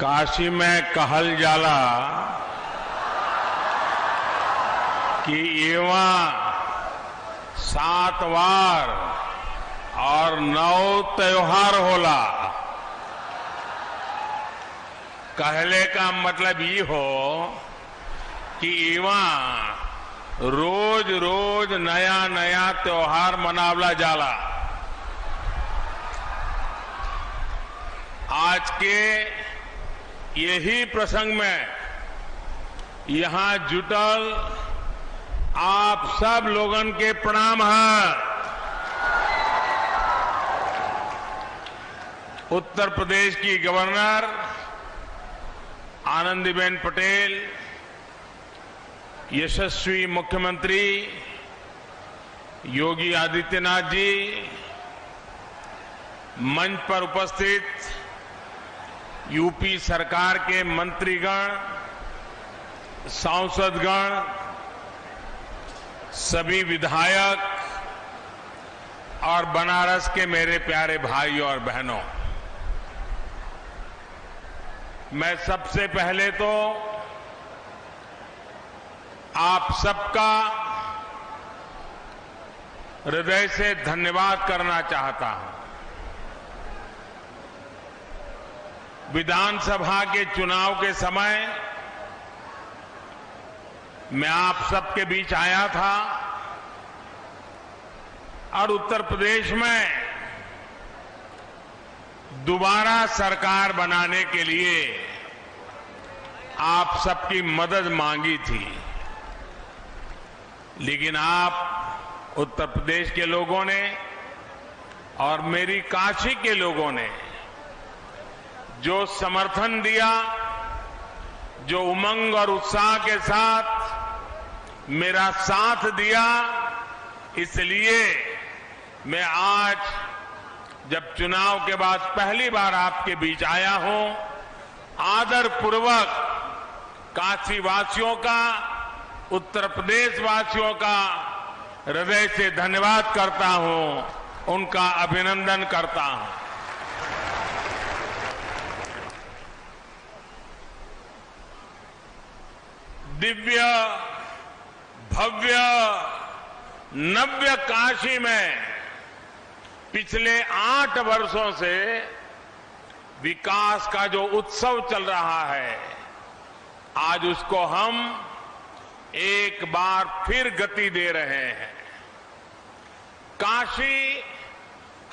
काशी में कहल जाला कि एवा 7 वार और 9 त्योहार होला। कहले का मतलब ये हो कि एवा रोज रोज नया नया त्योहार मनावला जाला। आज के यही प्रसंग में यहां जुटल आप सब लोगन के प्रणाम है। उत्तर प्रदेश की गवर्नर आनंदीबेन पटेल, यशस्वी मुख्यमंत्री योगी आदित्यनाथ जी, मंच पर उपस्थित यूपी सरकार के मंत्रीगण, सांसदगण, सभी विधायक और बनारस के मेरे प्यारे भाइयों और बहनों, मैं सबसे पहले तो आप सबका हृदय से धन्यवाद करना चाहता हूं। विधानसभा के चुनाव के समय मैं आप सबके बीच आया था और उत्तर प्रदेश में दोबारा सरकार बनाने के लिए आप सबकी मदद मांगी थी। लेकिन आप उत्तर प्रदेश के लोगों ने और मेरी काशी के लोगों ने जो समर्थन दिया, जो उमंग और उत्साह के साथ मेरा साथ दिया, इसलिए मैं आज जब चुनाव के बाद पहली बार आपके बीच आया हूं, आदरपूर्वक काशी वासियों का, उत्तर प्रदेश वासियों का हृदय से धन्यवाद करता हूं, उनका अभिनंदन करता हूं। दिव्य भव्य नव्य काशी में पिछले 8 वर्षों से विकास का जो उत्सव चल रहा है, आज उसको हम एक बार फिर गति दे रहे हैं। काशी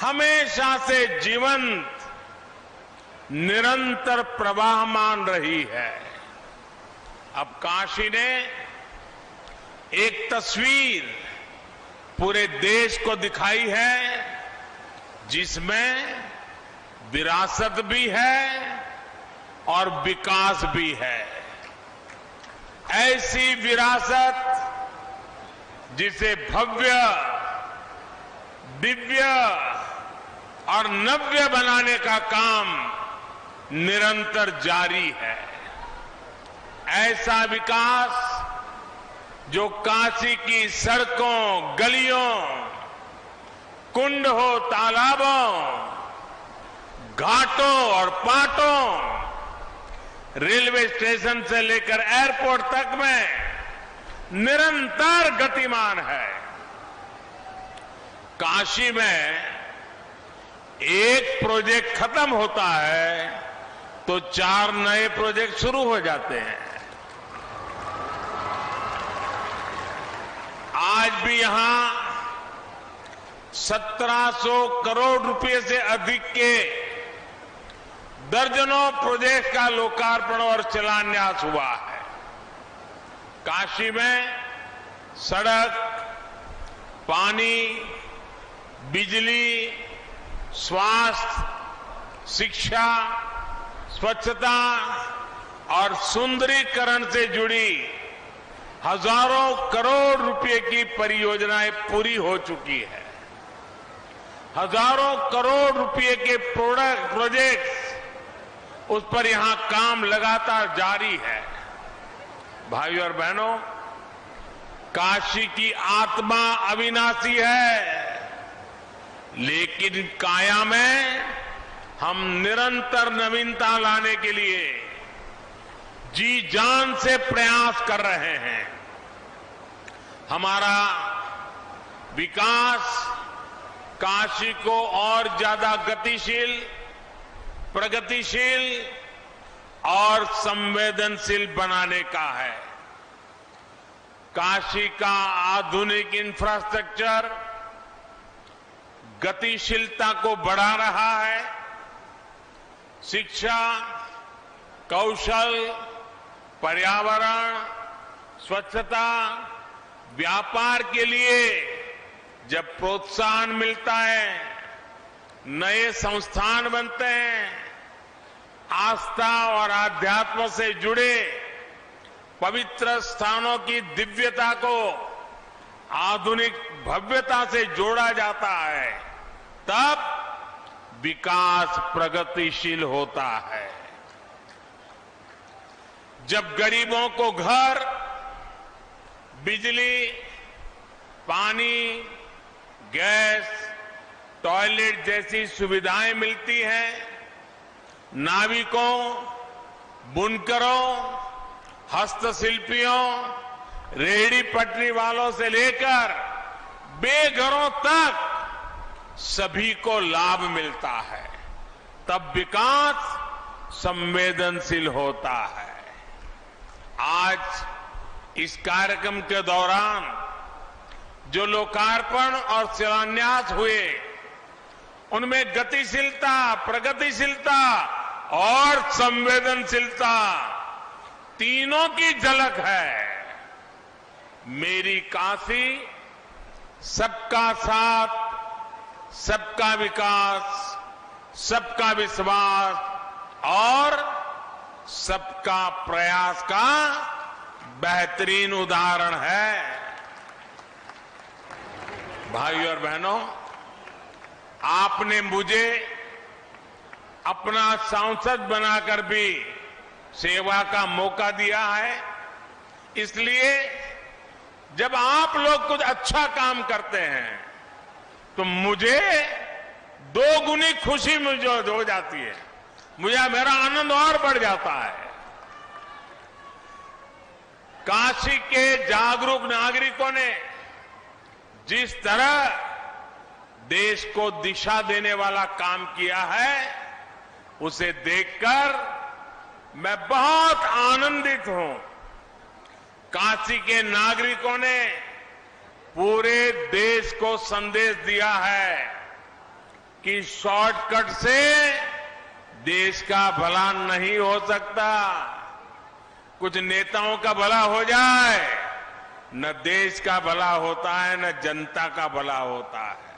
हमेशा से जीवंत, निरंतर प्रवाहमान रही है। अब काशी ने एक तस्वीर पूरे देश को दिखाई है, जिसमें विरासत भी है और विकास भी है। ऐसी विरासत जिसे भव्य, दिव्य और नव्य बनाने का काम निरंतर जारी है। ऐसा विकास जो काशी की सड़कों, गलियों, कुंड हो, तालाबों, घाटों और पाटों, रेलवे स्टेशन से लेकर एयरपोर्ट तक में निरंतर गतिमान है। काशी में एक प्रोजेक्ट खत्म होता है तो 4 नए प्रोजेक्ट शुरू हो जाते हैं। आज भी यहां 1700 करोड़ रुपए से अधिक के दर्जनों प्रोजेक्ट का लोकार्पण और शिलान्यास हुआ है। काशी में सड़क, पानी, बिजली, स्वास्थ्य, शिक्षा, स्वच्छता और सुंदरीकरण से जुड़ी हजारों करोड़ रुपए की परियोजनाएं पूरी हो चुकी है। हजारों करोड़ रुपए के प्रोजेक्ट्स, उस पर यहां काम लगातार जारी है। भाइयों और बहनों, काशी की आत्मा अविनाशी है, लेकिन काया में हम निरंतर नवीनता लाने के लिए जी जान से प्रयास कर रहे हैं। हमारा विकास काशी को और ज्यादा गतिशील, प्रगतिशील और संवेदनशील बनाने का है। काशी का आधुनिक इंफ्रास्ट्रक्चर गतिशीलता को बढ़ा रहा है। शिक्षा, कौशल, पर्यावरण, स्वच्छता, व्यापार के लिए जब प्रोत्साहन मिलता है, नए संस्थान बनते हैं, आस्था और आध्यात्म से जुड़े पवित्र स्थानों की दिव्यता को आधुनिक भव्यता से जोड़ा जाता है, तब विकास प्रगतिशील होता है। जब गरीबों को घर, बिजली, पानी, गैस, टॉयलेट जैसी सुविधाएं मिलती हैं, नाविकों, बुनकरों, हस्तशिल्पियों, रेहड़ी पटरी वालों से लेकर बेघरों तक सभी को लाभ मिलता है, तब विकास संवेदनशील होता है। आज इस कार्यक्रम के दौरान जो लोकार्पण और शिलान्यास हुए, उनमें गतिशीलता, प्रगतिशीलता और संवेदनशीलता तीनों की झलक है। मेरी काशी सबका साथ, सबका विकास, सबका विश्वास और सबका प्रयास का बेहतरीन उदाहरण है। भाइयों और बहनों, आपने मुझे अपना सांसद बनाकर भी सेवा का मौका दिया है, इसलिए जब आप लोग कुछ अच्छा काम करते हैं तो मुझे दोगुनी खुशी मुझे हो जाती है, मेरा आनंद और बढ़ जाता है। काशी के जागरूक नागरिकों ने जिस तरह देश को दिशा देने वाला काम किया है, उसे देखकर मैं बहुत आनंदित हूं। काशी के नागरिकों ने पूरे देश को संदेश दिया है कि शॉर्टकट से देश का भला नहीं हो सकता। कुछ नेताओं का भला हो जाए, न देश का भला होता है, न जनता का भला होता है।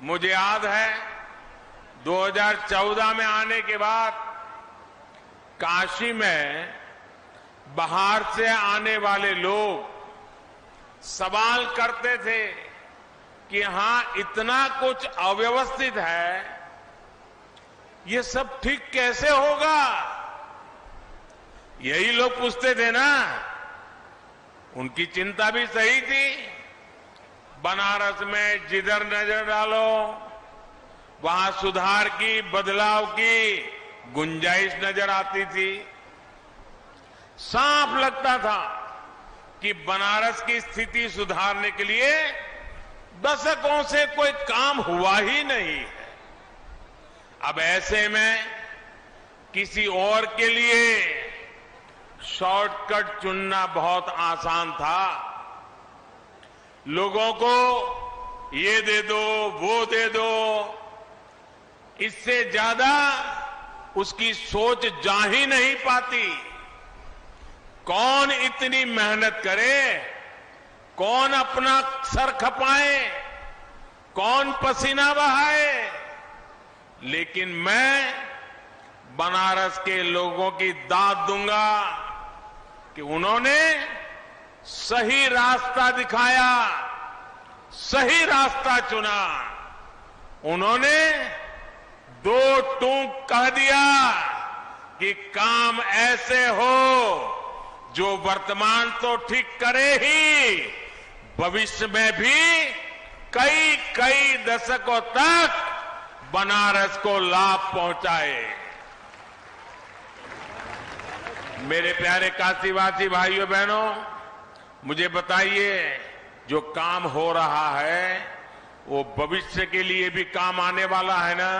मुझे याद है 2014 में आने के बाद काशी में बाहर से आने वाले लोग सवाल करते थे कि यहां इतना कुछ अव्यवस्थित है, ये सब ठीक कैसे होगा? यही लोग पूछते थे ना। उनकी चिंता भी सही थी। बनारस में जिधर नजर डालो वहां सुधार की, बदलाव की गुंजाइश नजर आती थी। साफ लगता था कि बनारस की स्थिति सुधारने के लिए दशकों से कोई काम हुआ ही नहीं है। अब ऐसे में किसी और के लिए शॉर्टकट चुनना बहुत आसान था। लोगों को ये दे दो, वो दे दो, इससे ज्यादा उसकी सोच जा ही नहीं पाती। कौन इतनी मेहनत करे, कौन अपना सर खपाए, कौन पसीना बहाए। लेकिन मैं बनारस के लोगों की दाद दूंगा कि उन्होंने सही रास्ता दिखाया, सही रास्ता चुना। उन्होंने दो टूक कह दिया कि काम ऐसे हो जो वर्तमान तो ठीक करे ही, भविष्य में भी कई कई दशकों तक बनारस को लाभ पहुंचाए। मेरे प्यारे काशीवासी भाइयों बहनों, मुझे बताइए, जो काम हो रहा है वो भविष्य के लिए भी काम आने वाला है ना?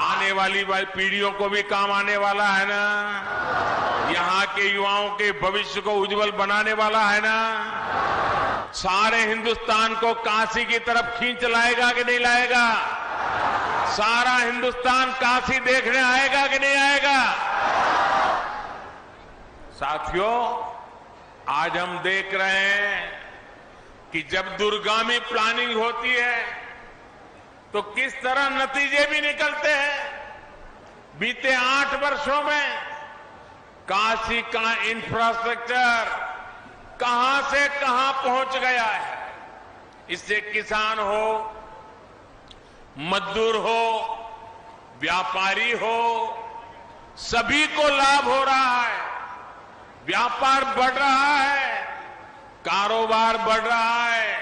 आने वाली पीढ़ियों को भी काम आने वाला है ना? यहां के युवाओं के भविष्य को उज्जवल बनाने वाला है ना? सारे हिंदुस्तान को काशी की तरफ खींच लाएगा कि नहीं लाएगा? सारा हिंदुस्तान काशी देखने आएगा कि नहीं आएगा? साथियों, आज हम देख रहे हैं कि जब दूरगामी प्लानिंग होती है तो किस तरह नतीजे भी निकलते हैं। बीते 8 वर्षों में काशी का इंफ्रास्ट्रक्चर कहां से कहां पहुंच गया है। इससे किसान हो, मजदूर हो, व्यापारी हो, सभी को लाभ हो रहा है। व्यापार बढ़ रहा है, कारोबार बढ़ रहा है,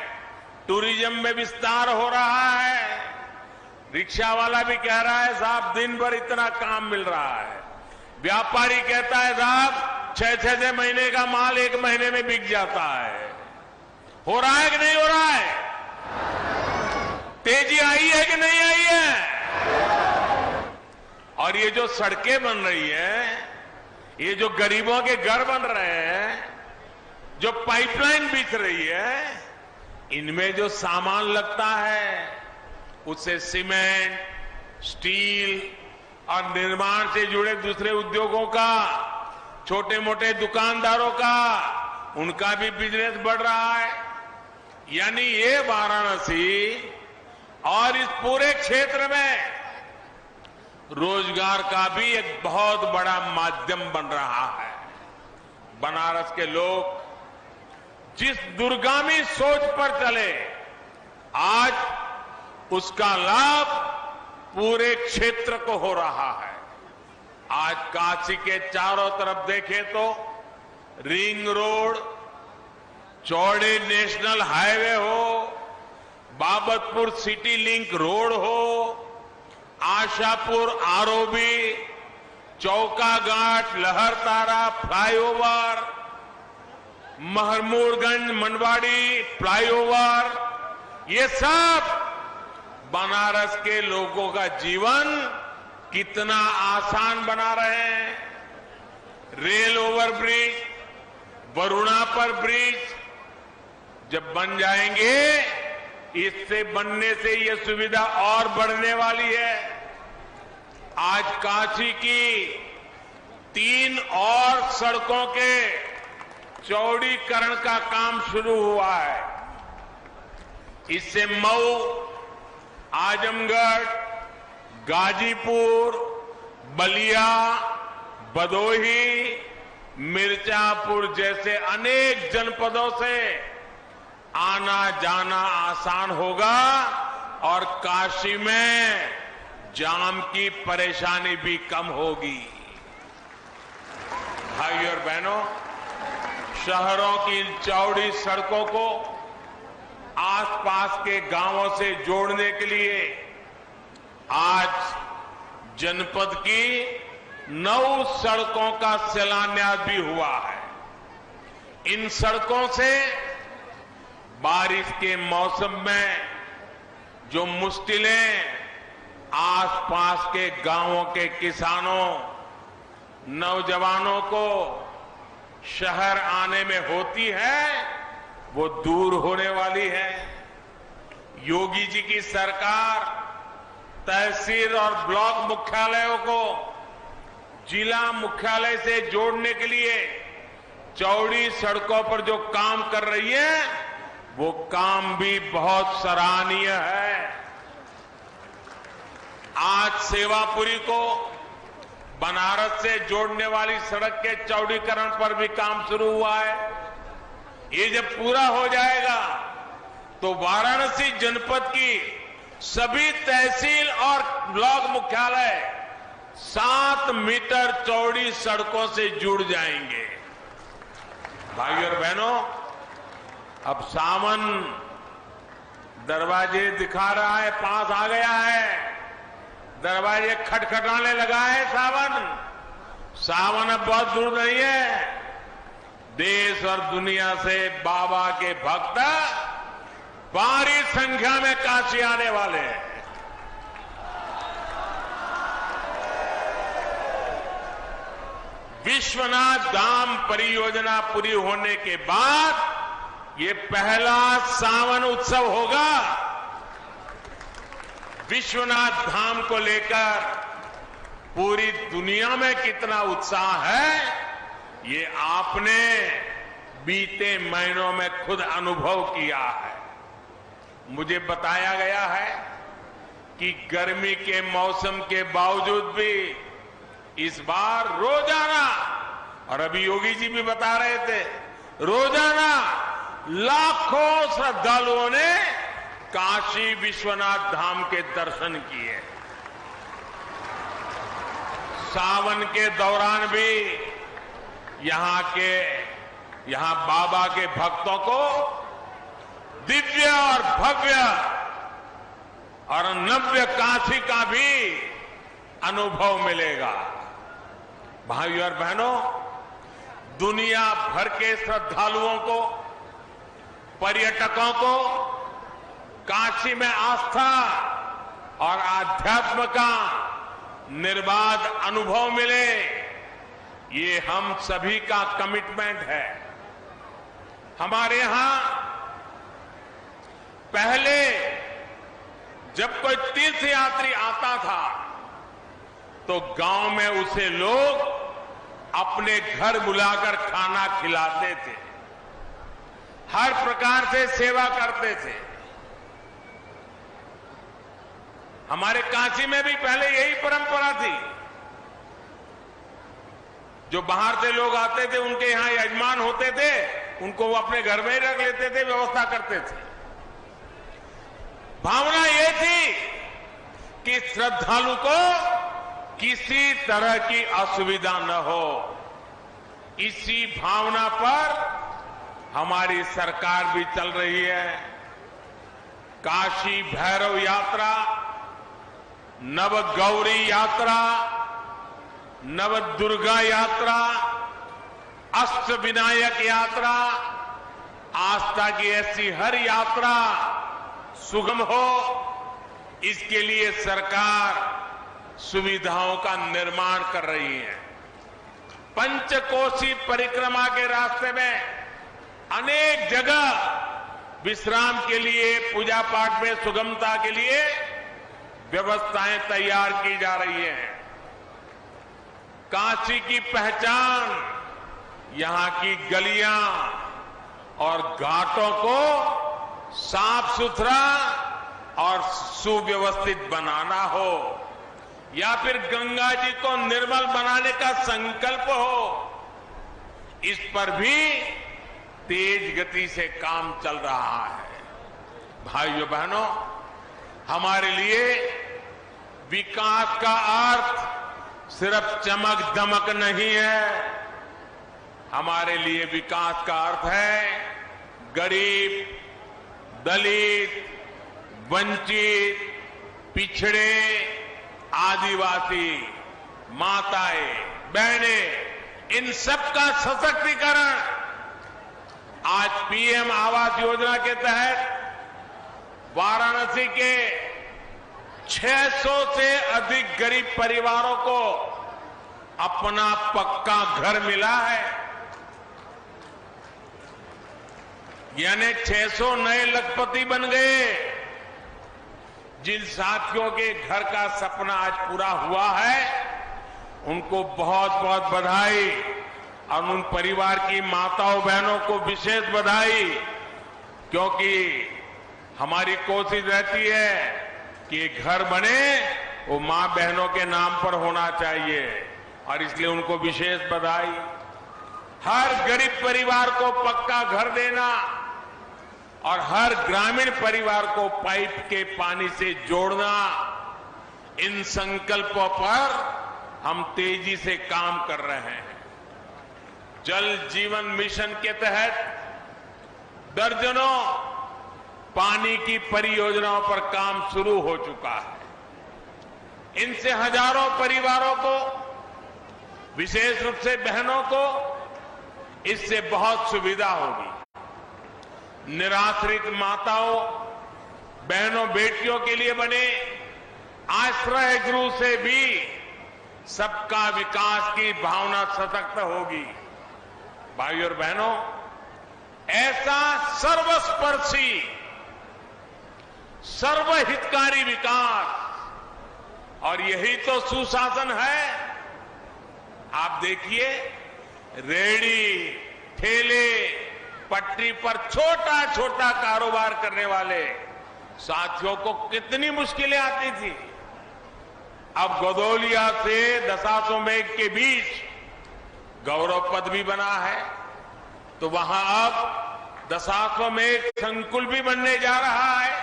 टूरिज्म में विस्तार हो रहा है। रिक्शा वाला भी कह रहा है साहब दिन भर इतना काम मिल रहा है। व्यापारी कहता है साहब 6 महीने का माल 1 महीने में बिक जाता है। हो रहा है कि नहीं हो रहा है? तेजी आई है कि नहीं आई है? और ये जो सड़कें बन रही है, ये जो गरीबों के घर बन रहे हैं, जो पाइपलाइन बिछ रही है, इनमें जो सामान लगता है उससे सीमेंट, स्टील और निर्माण से जुड़े दूसरे उद्योगों का, छोटे मोटे दुकानदारों का, उनका भी बिजनेस बढ़ रहा है। यानी ये वाराणसी और इस पूरे क्षेत्र में रोजगार का भी एक बहुत बड़ा माध्यम बन रहा है। बनारस के लोग जिस दूरगामी सोच पर चले, आज उसका लाभ पूरे क्षेत्र को हो रहा है। आज काशी के चारों तरफ देखें तो रिंग रोड, चौड़े नेशनल हाईवे हो, बाबतपुर सिटी लिंक रोड हो, आशापुर आरओबी, चौका घाट, लहरतारा फ्लाईओवर, महमूदगंज मनवाड़ी फ्लाईओवर, ये सब बनारस के लोगों का जीवन कितना आसान बना रहे हैं। रेल ओवरब्रिज, वरुणा पर ब्रिज जब बन जाएंगे, इससे बनने से ये सुविधा और बढ़ने वाली है। आज काशी की 3 और सड़कों के चौड़ीकरण का काम शुरू हुआ है। इससे मऊ, आजमगढ़, गाजीपुर, बलिया, भदोही, मिर्जापुर जैसे अनेक जनपदों से आना जाना आसान होगा और काशी में जाम की परेशानी भी कम होगी। भाइयों और बहनों, शहरों की चौड़ी सड़कों को आसपास के गांवों से जोड़ने के लिए आज जनपद की 9 सड़कों का शिलान्यास भी हुआ है। इन सड़कों से बारिश के मौसम में जो मुश्किलें आसपास के गांवों के किसानों, नौजवानों को शहर आने में होती है, वो दूर होने वाली है। योगी जी की सरकार तहसील और ब्लॉक मुख्यालयों को जिला मुख्यालय से जोड़ने के लिए चौड़ी सड़कों पर जो काम कर रही है, वो काम भी बहुत सराहनीय है। आज सेवापुरी को बनारस से जोड़ने वाली सड़क के चौड़ीकरण पर भी काम शुरू हुआ है। ये जब पूरा हो जाएगा तो वाराणसी जनपद की सभी तहसील और ब्लॉक मुख्यालय 7 मीटर चौड़ी सड़कों से जुड़ जाएंगे। भाइयों और बहनों, अब सावन दरवाजे दिखा रहा है, पास आ गया है, दरवाजे खटखटाने लगा है सावन। सावन अब बहुत दूर नहीं है। देश और दुनिया से बाबा के भक्त भारी संख्या में काशी आने वाले हैं। विश्वनाथ धाम परियोजना पूरी होने के बाद ये पहला सावन उत्सव होगा। विश्वनाथ धाम को लेकर पूरी दुनिया में कितना उत्साह है, ये आपने बीते महीनों में खुद अनुभव किया है। मुझे बताया गया है कि गर्मी के मौसम के बावजूद भी इस बार रोजाना, और अभी योगी जी भी बता रहे थे, रोजाना लाखों श्रद्धालुओं ने काशी विश्वनाथ धाम के दर्शन किए। सावन के दौरान भी यहां बाबा के भक्तों को दिव्य और भव्य और नव्य काशी का भी अनुभव मिलेगा। भाइयों और बहनों, दुनिया भर के श्रद्धालुओं को, पर्यटकों को काशी में आस्था और आध्यात्म का निर्बाध अनुभव मिले, ये हम सभी का कमिटमेंट है। हमारे यहां पहले जब कोई तीर्थ यात्री आता था तो गांव में उसे लोग अपने घर बुलाकर खाना खिलाते थे, हर प्रकार से सेवा करते थे। हमारे काशी में भी पहले यही परंपरा थी। जो बाहर से लोग आते थे, उनके यहां यजमान होते थे, उनको वो अपने घर में ही रख लेते थे, व्यवस्था करते थे। भावना ये थी कि श्रद्धालु को किसी तरह की असुविधा न हो। इसी भावना पर हमारी सरकार भी चल रही है। काशी भैरव यात्रा, नवगौरी यात्रा, नवदुर्गा यात्रा, अष्टविनायक यात्रा, आस्था की ऐसी हर यात्रा सुगम हो, इसके लिए सरकार सुविधाओं का निर्माण कर रही है। पंचकोशी परिक्रमा के रास्ते में अनेक जगह विश्राम के लिए, पूजा पाठ में सुगमता के लिए व्यवस्थाएं तैयार की जा रही हैं। काशी की पहचान यहां की गलियां और घाटों को साफ सुथरा और सुव्यवस्थित बनाना हो, या फिर गंगा जी को निर्मल बनाने का संकल्प हो, इस पर भी तेज गति से काम चल रहा है। भाइयों बहनों, हमारे लिए विकास का अर्थ सिर्फ चमक दमक नहीं है। हमारे लिए विकास का अर्थ है गरीब, दलित, वंचित, पिछड़े, आदिवासी, माताएं, बहनें, इन सब का सशक्तिकरण। आज पीएम आवास योजना के तहत वाराणसी के 600 से अधिक गरीब परिवारों को अपना पक्का घर मिला है। यानी 600 नए लखपति बन गए। जिन साथियों के घर का सपना आज पूरा हुआ है, उनको बहुत बहुत बधाई, और उन परिवार की माताओं बहनों को विशेष बधाई, क्योंकि हमारी कोशिश रहती है कि ये घर बने वो मां बहनों के नाम पर होना चाहिए, और इसलिए उनको विशेष बधाई। हर गरीब परिवार को पक्का घर देना और हर ग्रामीण परिवार को पाइप के पानी से जोड़ना, इन संकल्पों पर हम तेजी से काम कर रहे हैं। जल जीवन मिशन के तहत दर्जनों पानी की परियोजनाओं पर काम शुरू हो चुका है। इनसे हजारों परिवारों को, विशेष रूप से बहनों को, इससे बहुत सुविधा होगी। निराश्रित माताओं, बहनों, बेटियों के लिए बने आश्रय गृह से भी सबका विकास की भावना सशक्त होगी। भाइयों और बहनों, ऐसा सर्वस्पर्शी, सर्वहितकारी विकास, और यही तो सुशासन है। आप देखिए, रेहड़ी, ठेले, पटरी पर छोटा छोटा कारोबार करने वाले साथियों को कितनी मुश्किलें आती थी। अब गदौलिया से दशाश्वमेध के बीच गौरव पद भी बना है, तो वहां अब दशाश्वमेध संकुल भी बनने जा रहा है।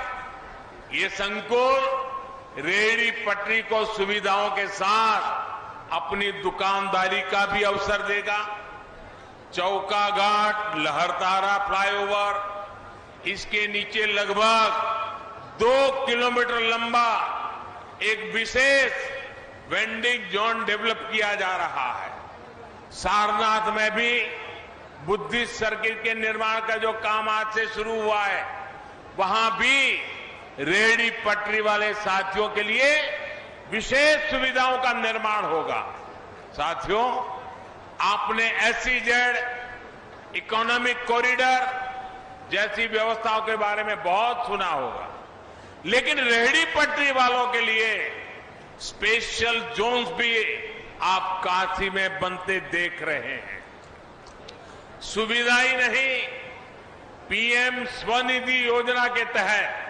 ये संकुल रेहड़ी पटरी को सुविधाओं के साथ अपनी दुकानदारी का भी अवसर देगा। चौका घाट, लहरतारा फ्लाईओवर, इसके नीचे लगभग 2 किलोमीटर लंबा एक विशेष वेंडिंग जोन डेवलप किया जा रहा है। सारनाथ में भी बुद्धिस्ट सर्किल के निर्माण का जो काम आज से शुरू हुआ है, वहां भी रेहड़ी पटरी वाले साथियों के लिए विशेष सुविधाओं का निर्माण होगा। साथियों, आपने SEZ इकोनॉमिक कॉरिडोर जैसी व्यवस्थाओं के बारे में बहुत सुना होगा, लेकिन रेहड़ी पटरी वालों के लिए स्पेशल जोन्स भी आप काशी में बनते देख रहे हैं। सुविधा ही नहीं, PM स्वनिधि योजना के तहत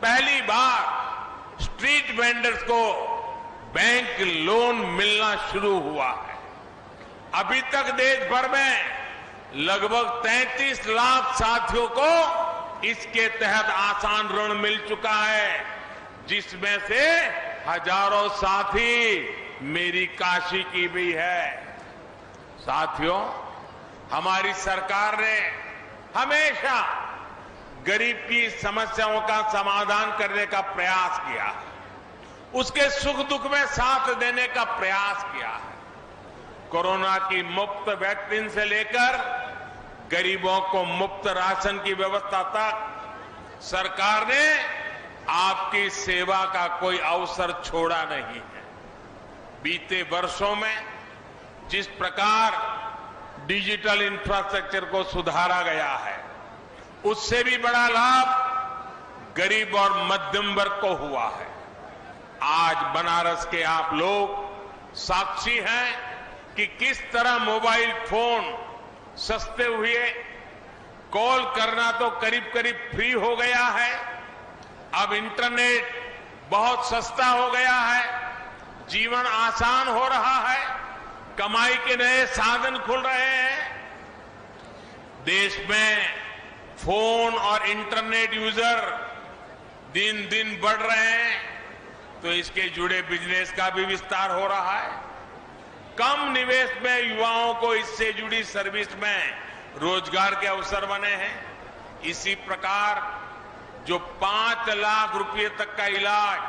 पहली बार स्ट्रीट वेंडर्स को बैंक लोन मिलना शुरू हुआ है। अभी तक देश भर में लगभग 33 लाख साथियों को इसके तहत आसान ऋण मिल चुका है, जिसमें से हजारों साथी मेरी काशी की भी है। साथियों, हमारी सरकार ने हमेशा गरीब की समस्याओं का समाधान करने का प्रयास किया है, उसके सुख दुख में साथ देने का प्रयास किया है। कोरोना की मुफ्त वैक्सीन से लेकर गरीबों को मुफ्त राशन की व्यवस्था तक सरकार ने आपकी सेवा का कोई अवसर छोड़ा नहीं है। बीते वर्षों में जिस प्रकार डिजिटल इंफ्रास्ट्रक्चर को सुधारा गया है, उससे भी बड़ा लाभ गरीब और मध्यम वर्ग को हुआ है। आज बनारस के आप लोग साक्षी हैं कि किस तरह मोबाइल फोन सस्ते हुए, कॉल करना तो करीब करीब फ्री हो गया है। अब इंटरनेट बहुत सस्ता हो गया है, जीवन आसान हो रहा है, कमाई के नए साधन खुल रहे हैं। देश में फोन और इंटरनेट यूजर दिन दिन बढ़ रहे हैं, तो इसके जुड़े बिजनेस का भी विस्तार हो रहा है। कम निवेश में युवाओं को इससे जुड़ी सर्विस में रोजगार के अवसर बने हैं। इसी प्रकार जो 5 लाख रुपए तक का इलाज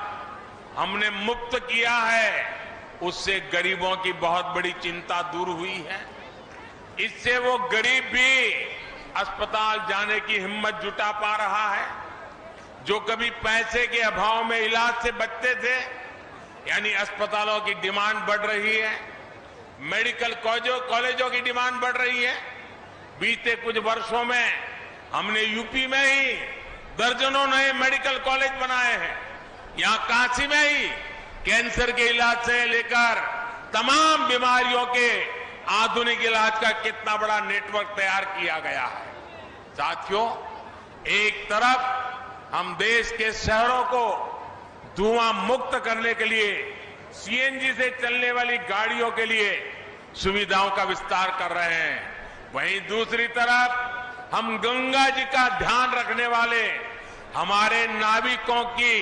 हमने मुफ्त किया है, उससे गरीबों की बहुत बड़ी चिंता दूर हुई है। इससे वो गरीब भी अस्पताल जाने की हिम्मत जुटा पा रहा है। जो कभी पैसे के अभाव में इलाज से बचते थे, यानी अस्पतालों की डिमांड बढ़ रही है, मेडिकल कॉलेजों की डिमांड बढ़ रही है। बीते कुछ वर्षों में हमने यूपी में ही दर्जनों नए मेडिकल कॉलेज बनाए हैं। यहां काशी में ही कैंसर के इलाज से लेकर तमाम बीमारियों के आधुनिक इलाज का कितना बड़ा नेटवर्क तैयार किया गया है। साथियों, एक तरफ हम देश के शहरों को धुआं मुक्त करने के लिए CNG से चलने वाली गाड़ियों के लिए सुविधाओं का विस्तार कर रहे हैं, वहीं दूसरी तरफ हम गंगा जी का ध्यान रखने वाले हमारे नाविकों की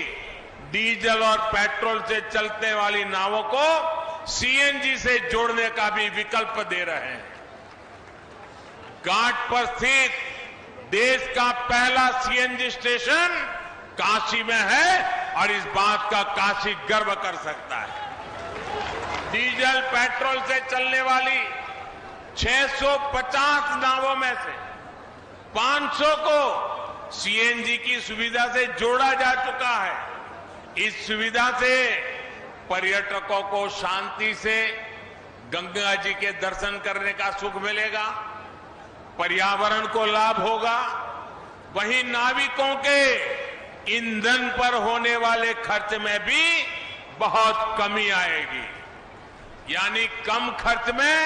डीजल और पेट्रोल से चलने वाली नावों को CNG से जोड़ने का भी विकल्प दे रहे हैं। घाट पर स्थित देश का पहला सीएनजी स्टेशन काशी में है और इस बात का काशी गर्व कर सकता है। डीजल पेट्रोल से चलने वाली 650 नावों में से 500 को सीएनजी की सुविधा से जोड़ा जा चुका है। इस सुविधा से पर्यटकों को शांति से गंगा जी के दर्शन करने का सुख मिलेगा, पर्यावरण को लाभ होगा, वहीं नाविकों के ईंधन पर होने वाले खर्च में भी बहुत कमी आएगी। यानी कम खर्च में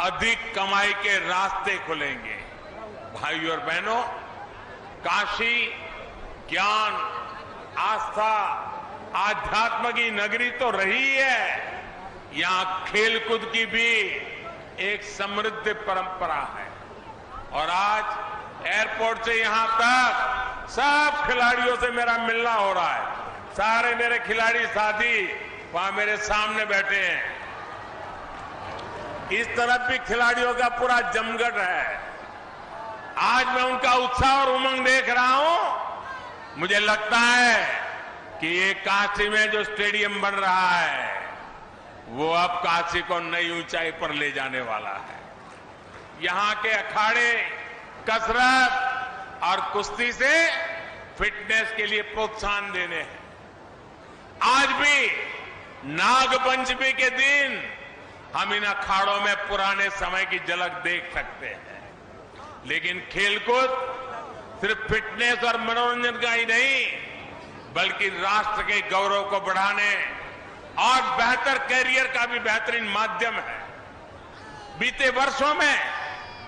अधिक कमाई के रास्ते खुलेंगे। भाइयों और बहनों, काशी ज्ञान, आस्था, आध्यात्म की नगरी तो रही है, यहां खेलकूद की भी एक समृद्ध परंपरा है। और आज एयरपोर्ट से यहां तक सब खिलाड़ियों से मेरा मिलना हो रहा है। सारे मेरे खिलाड़ी साथी वहां मेरे सामने बैठे हैं। इस तरफ भी खिलाड़ियों का पूरा जमघट है। आज मैं उनका उत्साह और उमंग देख रहा हूं। मुझे लगता है कि ये काशी में जो स्टेडियम बन रहा है वो अब काशी को नई ऊंचाई पर ले जाने वाला है। यहां के अखाड़े कसरत और कुश्ती से फिटनेस के लिए प्रोत्साहन देने हैं। आज भी नागपंचमी के दिन हम इन अखाड़ों में पुराने समय की झलक देख सकते हैं। लेकिन खेलकूद सिर्फ फिटनेस और मनोरंजन का ही नहीं, बल्कि राष्ट्र के गौरव को बढ़ाने और बेहतर कैरियर का भी बेहतरीन माध्यम है। बीते वर्षों में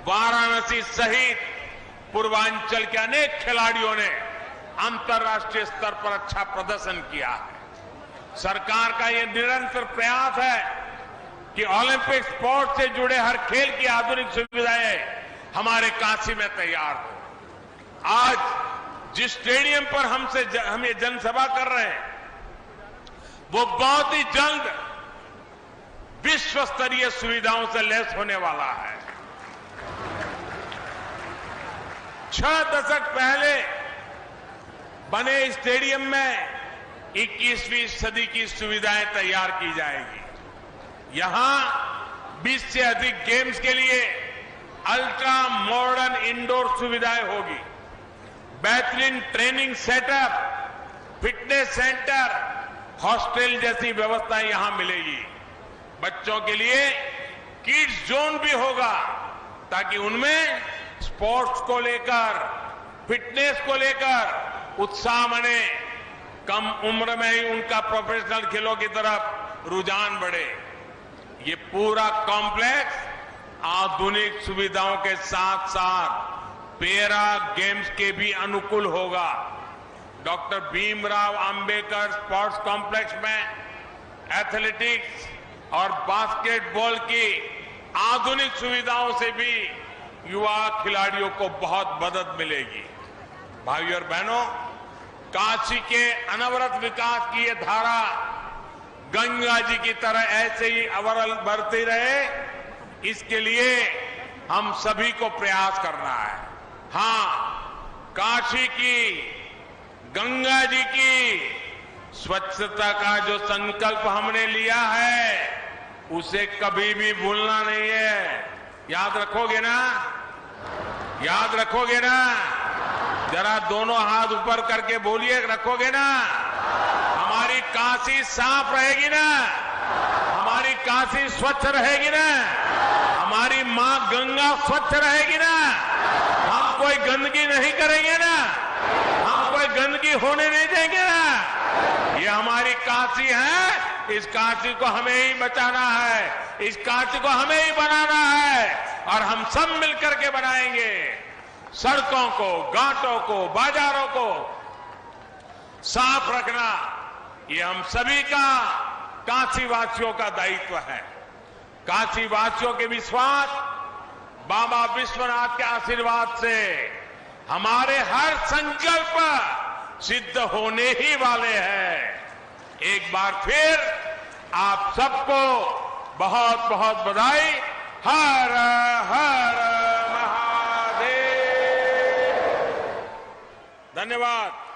वाराणसी सहित पूर्वांचल के अनेक खिलाड़ियों ने अंतर्राष्ट्रीय स्तर पर अच्छा प्रदर्शन किया है। सरकार का यह निरंतर प्रयास है कि ओलंपिक स्पोर्ट्स से जुड़े हर खेल की आधुनिक सुविधाएं हमारे काशी में तैयार हो। आज जिस स्टेडियम पर हम ये जनसभा कर रहे हैं वो बहुत ही जल्द विश्व स्तरीय सुविधाओं से लैस होने वाला है। 6 दशक पहले बने स्टेडियम में 21वीं सदी की सुविधाएं तैयार की जाएगी। यहां 20 से अधिक गेम्स के लिए अल्ट्रा मॉडर्न इंडोर सुविधाएं होगी। बेहतरीन training setup, fitness centre, hostel जैसी व्यवस्थाएं यहां मिलेगी। बच्चों के लिए किड्स जोन भी होगा ताकि उनमें स्पोर्ट्स को लेकर, फिटनेस को लेकर उत्साह बने, कम उम्र में ही उनका प्रोफेशनल खेलों की तरफ रुझान बढ़े। ये पूरा कॉम्प्लेक्स आधुनिक सुविधाओं के साथ साथ पैरा गेम्स के भी अनुकूल होगा। Doctor Bhimrao Ambedkar sports complex में एथलेटिक्स और बास्केटबॉल की आधुनिक सुविधाओं से भी युवा खिलाड़ियों को बहुत मदद मिलेगी। भाइयों और बहनों, काशी के अनवरत विकास की ये धारा गंगा जी की तरह ऐसे ही अविरल बढ़ती रहे, इसके लिए हम सभी को प्रयास करना है। हां, काशी की, गंगा जी की स्वच्छता का जो संकल्प हमने लिया है उसे कभी भी भूलना नहीं है। याद रखोगे ना? याद रखोगे ना? जरा दोनों हाथ ऊपर करके बोलिए, रखोगे ना? हमारी काशी साफ रहेगी ना? हमारी काशी स्वच्छ रहेगी ना? हमारी मां गंगा स्वच्छ रहेगी ना? हम कोई गंदगी नहीं करेंगे ना? हम कोई गंदगी होने नहीं देंगे ना? ये हमारी काशी है, इस काशी को हमें ही बचाना है, इस काशी को हमें ही बनाना है और हम सब मिलकर के बनाएंगे। सड़कों को, घाटों को, बाजारों को साफ रखना ये हम सभी का, काशी वासियों का दायित्व है। काशी वासियों के विश्वास, बाबा विश्वनाथ के आशीर्वाद से हमारे हर संकल्प सिद्ध होने ही वाले हैं। एक बार फिर आप सबको बहुत बहुत बधाई। हर हर महादेव। धन्यवाद।